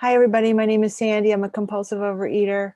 Hi, everybody. My name is Sandy. I'm a compulsive overeater.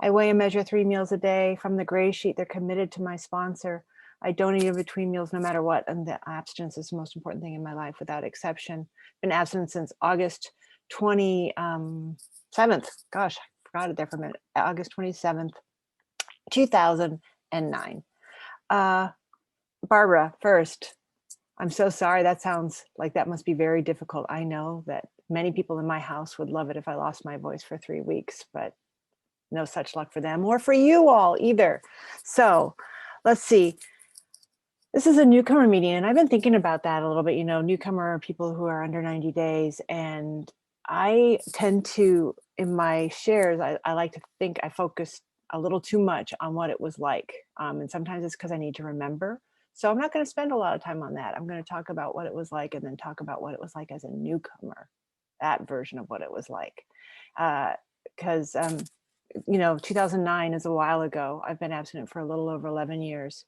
I weigh and measure 3 meals a day from the Gray Sheet. They're committed to my sponsor. I don't eat in between meals no matter what. And the abstinence is the most important thing in my life without exception. Been abstinent since August 27th. Gosh, I forgot it there for a minute. August 27th, 2009. Barbara, first, I'm so sorry. That sounds like that must be very difficult. I know that many people in my house would love it if I lost my voice for 3 weeks, but no such luck for them or for you all either. So let's see. This is a newcomer meeting, and I've been thinking about that a little bit, newcomer people who are under 90 days. And I tend to, in my shares, I like to think I focus a little too much on what it was like. And sometimes it's because I need to remember. So I'm not going to spend a lot of time on that. I'm going to talk about what it was like and then talk about what it was like as a newcomer, that version of what it was like. Because, 2009 is a while ago. I've been abstinent for a little over 11 years.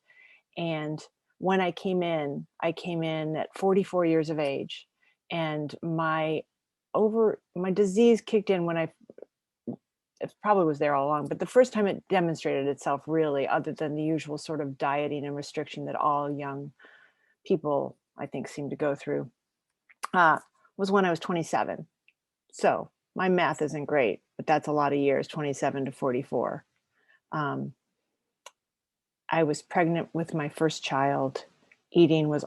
And when I came in at 44 years of age. And my disease kicked in when it probably was there all along, but the first time it demonstrated itself really, other than the usual sort of dieting and restriction that all young people, I think, seem to go through, was when I was 27. So my math isn't great, but that's a lot of years, 27 to 44. I was pregnant with my first child. Eating was,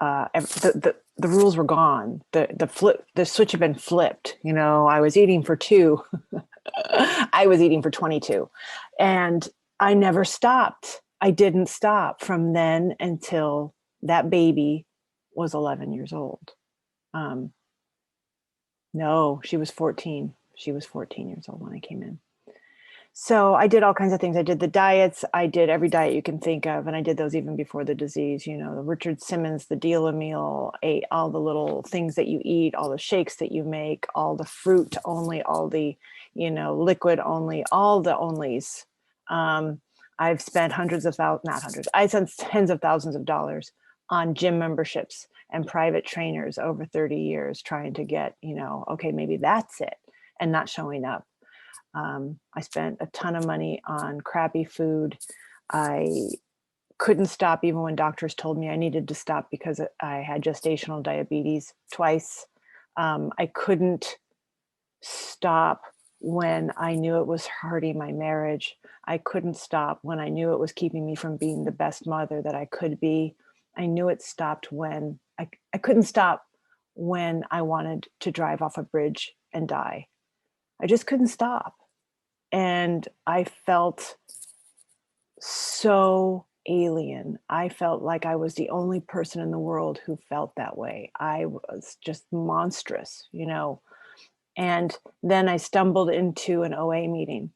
the rules were gone. The switch had been flipped. I was eating for 2. I was eating for 22, and I never stopped. I didn't stop from then until that baby was 11 years old. No, she was 14. She was 14 years old when I came in. So I did all kinds of things. I did the diets. I did every diet you can think of. And I did those even before the disease, the Richard Simmons, the Deal meal, ate all the little things that you eat, all the shakes that you make, all the fruit only, all the, liquid only, all the onlys. I've spent I spent tens of thousands of dollars on gym memberships and private trainers over 30 years trying to get, okay, maybe that's it, and not showing up. I spent a ton of money on crappy food. I couldn't stop even when doctors told me I needed to stop because I had gestational diabetes twice. I couldn't stop when I knew it was hurting my marriage. I couldn't stop when I knew it was keeping me from being the best mother that I could be. I knew it stopped when I couldn't stop when I wanted to drive off a bridge and die. I just couldn't stop. And I felt so alien. I felt like I was the only person in the world who felt that way. I was just monstrous, And then I stumbled into an OA meeting.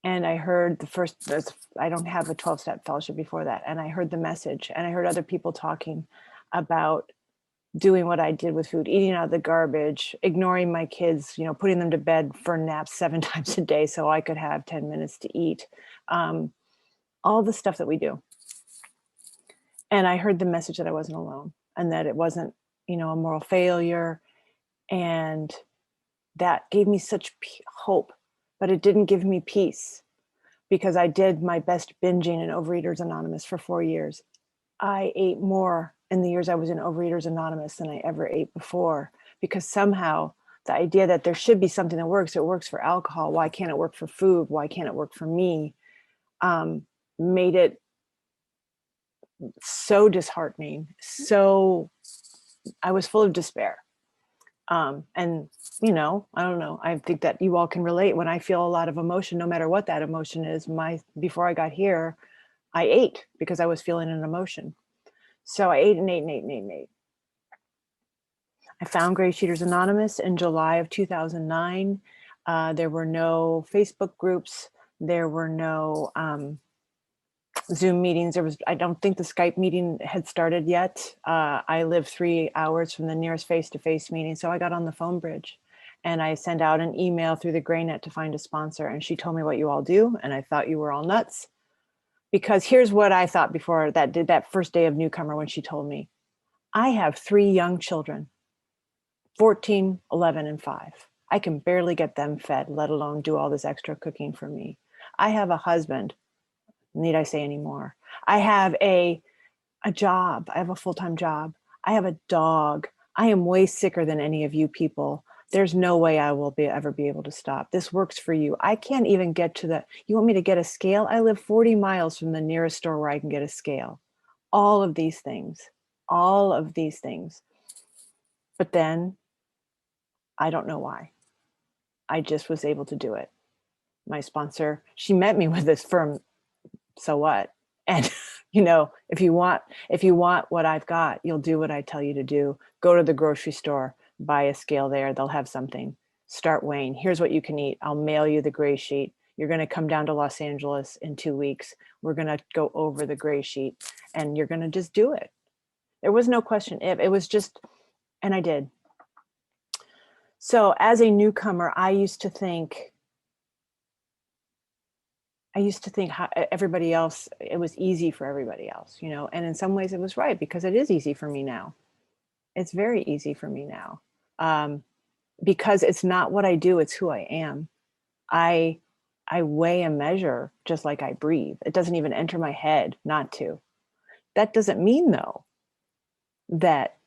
And I heard I don't have a 12-step fellowship before that. And I heard the message, and I heard other people talking about doing what I did with food, eating out of the garbage, ignoring my kids, putting them to bed for naps 7 times a day so I could have 10 minutes to eat. All the stuff that we do. And I heard the message that I wasn't alone and that it wasn't, a moral failure. And that gave me such hope, but it didn't give me peace because I did my best binging in Overeaters Anonymous for 4 years. I ate more in the years I was in Overeaters Anonymous than I ever ate before, because somehow the idea that there should be something that works, it works for alcohol. Why can't it work for food? Why can't it work for me? Made it so disheartening. So I was full of despair. And, I don't know. I think that you all can relate. When I feel a lot of emotion, no matter what that emotion is, before I got here, I ate because I was feeling an emotion. So I ate and ate and ate and ate and ate. I found GreySheeters Anonymous in July of 2009. There were no Facebook groups. There were no Zoom meetings. I don't think the Skype meeting had started yet. I live 3 hours from the nearest face-to-face meeting. So I got on the phone bridge and I sent out an email through the GreyNet to find a sponsor. And she told me what you all do. And I thought you were all nuts. Because here's what I thought before that first day of newcomer when she told me. I have 3 young children, 14, 11, and 5. I can barely get them fed, let alone do all this extra cooking for me. I have a husband. Need I say any more? I have a job. I have a full-time job. I have a dog. I am way sicker than any of you people. There's no way I will ever be able to stop. This works for you. I can't even get to the, you want me to get a scale? I live 40 miles from the nearest store where I can get a scale. All of these things, all of these things. But then I don't know why. I just was able to do it. My sponsor, she met me with this firm, so what? And you know, if you want what I've got, you'll do what I tell you to do. Go to the grocery store, buy a scale there, they'll have something. Start weighing. Here's what you can eat. I'll mail you the gray sheet. You're going to come down to Los Angeles in 2 weeks. We're going to go over the gray sheet and you're going to just do it. There was no question if. It was just, and I did. So as a newcomer, I used to think how everybody else, it was easy for everybody else, you know, and in some ways it was right, because it is easy for me now. It's very easy for me now, because it's not what I do, it's who I am. I weigh and measure just like I breathe. It doesn't even enter my head not to. That doesn't mean though that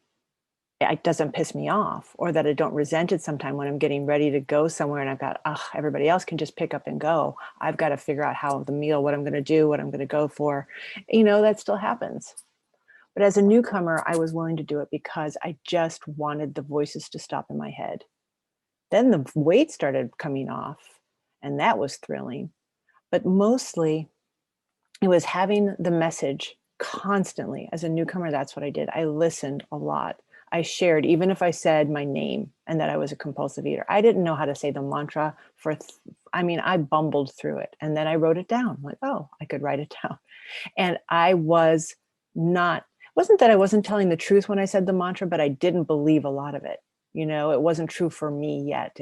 it doesn't piss me off, or that I don't resent it sometime when I'm getting ready to go somewhere and I've got, everybody else can just pick up and go. I've got to figure out how the meal, what I'm going to do, what I'm going to go for. You know, that still happens. But as a newcomer, I was willing to do it because I just wanted the voices to stop in my head. Then the weight started coming off, and that was thrilling. But mostly it was having the message constantly. As a newcomer, that's what I did. I listened a lot. I shared, even if I said my name and that I was a compulsive eater. I didn't know how to say the mantra I bumbled through it. And then I wrote it down. Like, oh, I could write it down. And I was not, it wasn't that I wasn't telling the truth when I said the mantra, but I didn't believe a lot of it. You know, it wasn't true for me yet.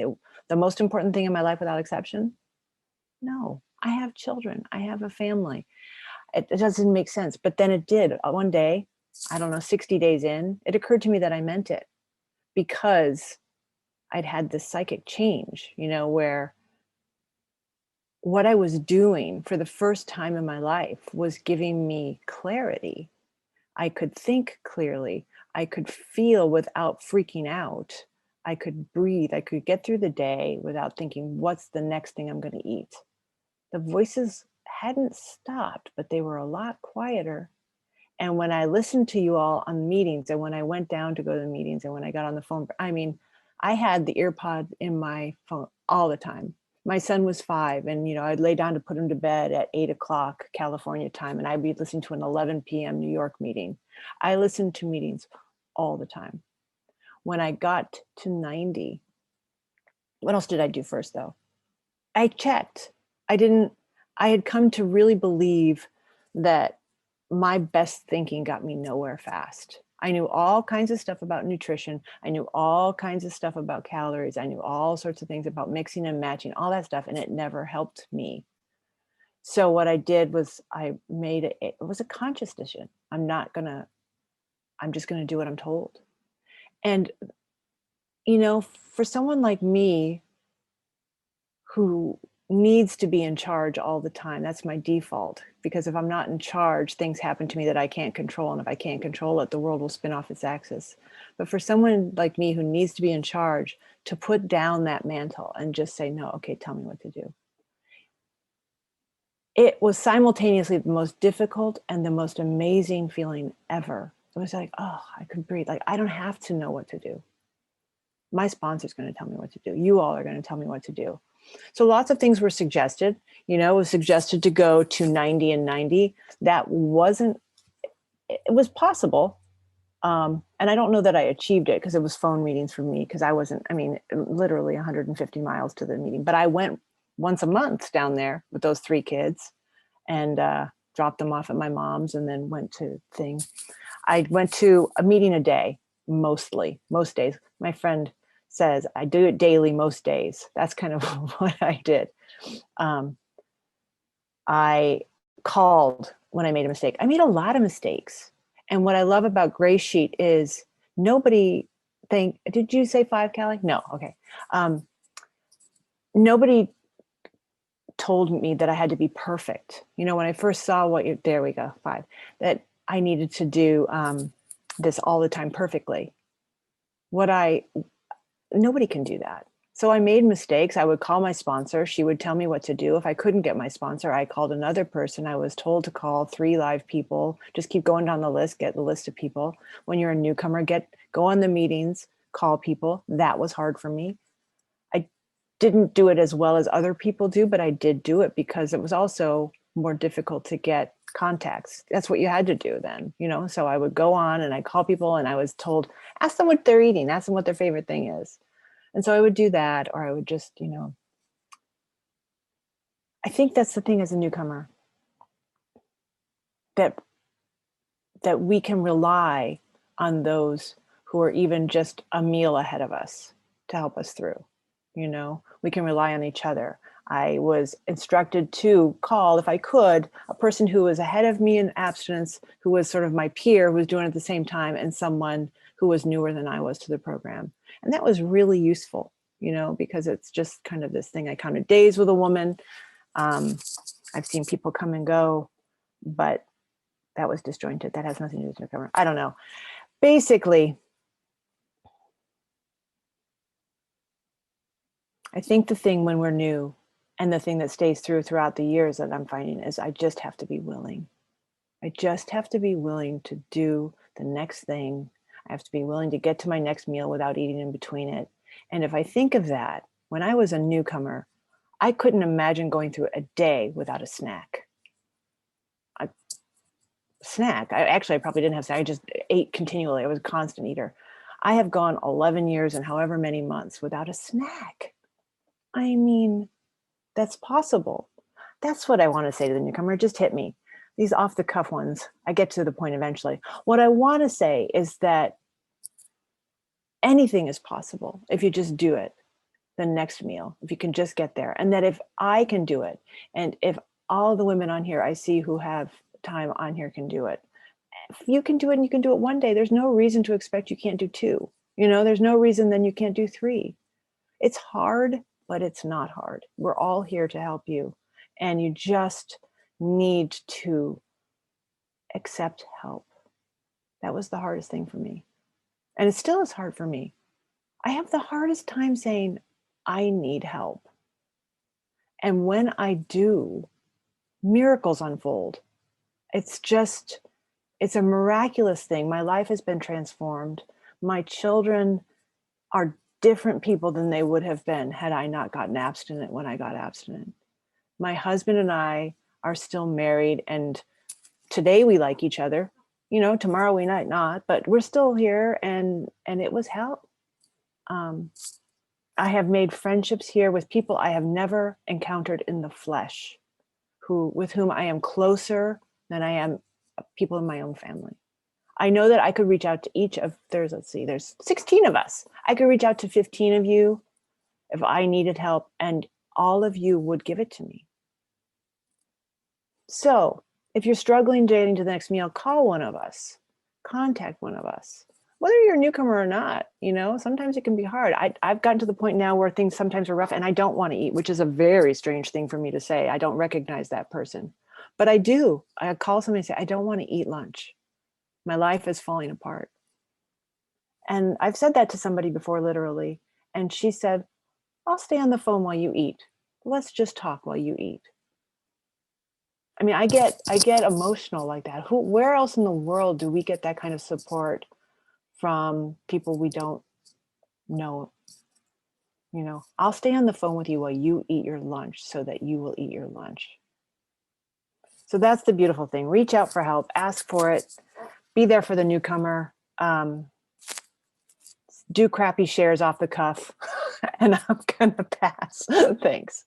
The most important thing in my life without exception? No, I have children. I have a family. It doesn't make sense. But then it did. One day, I don't know, 60 days in, it occurred to me that I meant it, because I'd had this psychic change, you know, where what I was doing for the first time in my life was giving me clarity. I could think clearly. I could feel without freaking out. I could breathe. I could get through the day without thinking, what's the next thing I'm going to eat? The voices hadn't stopped, but they were a lot quieter. And when I listened to you all on meetings, and when I went down to go to the meetings, and when I got on the phone, I had the ear pod in my phone all the time. My son was 5, and you know, I'd lay down to put him to bed at 8 o'clock California time, and I'd be listening to an 11 p.m. New York meeting. I listened to meetings all the time. When I got to 90, what else did I do first though? I checked. I had come to really believe that my best thinking got me nowhere fast. I knew all kinds of stuff about nutrition. I knew all kinds of stuff about calories. I knew all sorts of things about mixing and matching, all that stuff, and it never helped me. So what I did was it was a conscious decision. I'm just gonna do what I'm told. And, you know, for someone like me who needs to be in charge all the time, that's my default, because if I'm not in charge, things happen to me that I can't control. And if I can't control it, the world will spin off its axis. But for someone like me who needs to be in charge, to put down that mantle and just say, no, okay, tell me what to do. It was simultaneously the most difficult and the most amazing feeling ever. It was like, oh, I could breathe. Like, I don't have to know what to do. My sponsor's going to tell me what to do. You all are going to tell me what to do. So lots of things were suggested. You know, it was suggested to go to 90 and 90. That wasn't, it was possible. And I don't know that I achieved it, because it was phone meetings for me, because literally 150 miles to the meeting. But I went once a month down there with those 3 kids, and dropped them off at my mom's, and then went to things. I went to a meeting a day, most days. My friend says I do it daily most days. That's kind of what I did. I called when I made a mistake. I made a lot of mistakes. And what I love about Gray Sheet is did you say 5, Callie? No. Okay. nobody told me that I had to be perfect. You know, when I first saw there we go, 5, that I needed to do this all the time perfectly. Nobody can do that. So I made mistakes. I would call my sponsor. She would tell me what to do. If I couldn't get my sponsor, I called another person. I was told to call 3 live people. Just keep going down the list, get the list of people. When you're a newcomer, go on the meetings, call people. That was hard for me. I didn't do it as well as other people do, but I did do it because it was also more difficult to get contacts. That's what you had to do then, you know? So I would go on and I call people and I was told, ask them what they're eating, ask them what their favorite thing is. And so I would do that, or I would just, you know, I think that's the thing as a newcomer, that we can rely on those who are even just a meal ahead of us to help us through. You know, we can rely on each other. I was instructed to call, if I could, a person who was ahead of me in abstinence, who was sort of my peer, who was doing it at the same time, and someone who was newer than I was to the program. And that was really useful, you know, because it's just kind of this thing. I counted days with a woman. I've seen people come and go, but that was disjointed. That has nothing to do with recovery. I don't know. Basically, I think the thing when we're new, and the thing that stays throughout the years that I'm finding, is I just have to be willing. I just have to be willing to do the next thing. I have to be willing to get to my next meal without eating in between it. And if I think of that, when I was a newcomer, I couldn't imagine going through a day without a snack. I probably didn't have snack. I just ate continually. I was a constant eater. I have gone 11 years and however many months without a snack. I mean, that's possible. That's what I want to say to the newcomer. Just hit me. These off the cuff ones, I get to the point eventually. What I want to say is that anything is possible if you just do it the next meal, if you can just get there. And that if I can do it, and if all the women on here I see who have time on here can do it, if you can do it and you can do it one day, there's no reason to expect you can't do 2. You know, there's no reason then you can't do 3. It's hard, but it's not hard. We're all here to help you. And you just need to accept help. That was the hardest thing for me. And it still is hard for me. I have the hardest time saying, I need help. And when I do, miracles unfold. It's a miraculous thing. My life has been transformed. My children are different people than they would have been had I not gotten abstinent when I got abstinent. My husband and I are still married, and today we like each other. You know, tomorrow we might not, but we're still here, and it was hell. I have made friendships here with people I have never encountered in the flesh, with whom I am closer than I am people in my own family. I know that I could reach out to each of, there's 16 of us. I could reach out to 15 of you if I needed help, and all of you would give it to me. So if you're struggling getting to the next meal, call one of us, contact one of us. Whether you're a newcomer or not, you know, sometimes it can be hard. I've gotten to the point now where things sometimes are rough and I don't want to eat, which is a very strange thing for me to say. I don't recognize that person, but I do. I call somebody and say, I don't want to eat lunch. My life is falling apart. And I've said that to somebody before, literally. And she said, I'll stay on the phone while you eat. Let's just talk while you eat. I mean, I get emotional like that. Where else in the world do we get that kind of support from people we don't know? You know, I'll stay on the phone with you while you eat your lunch so that you will eat your lunch. So that's the beautiful thing. Reach out for help, ask for it, be there for the newcomer, do crappy shares off the cuff, and I'm gonna pass. Thanks.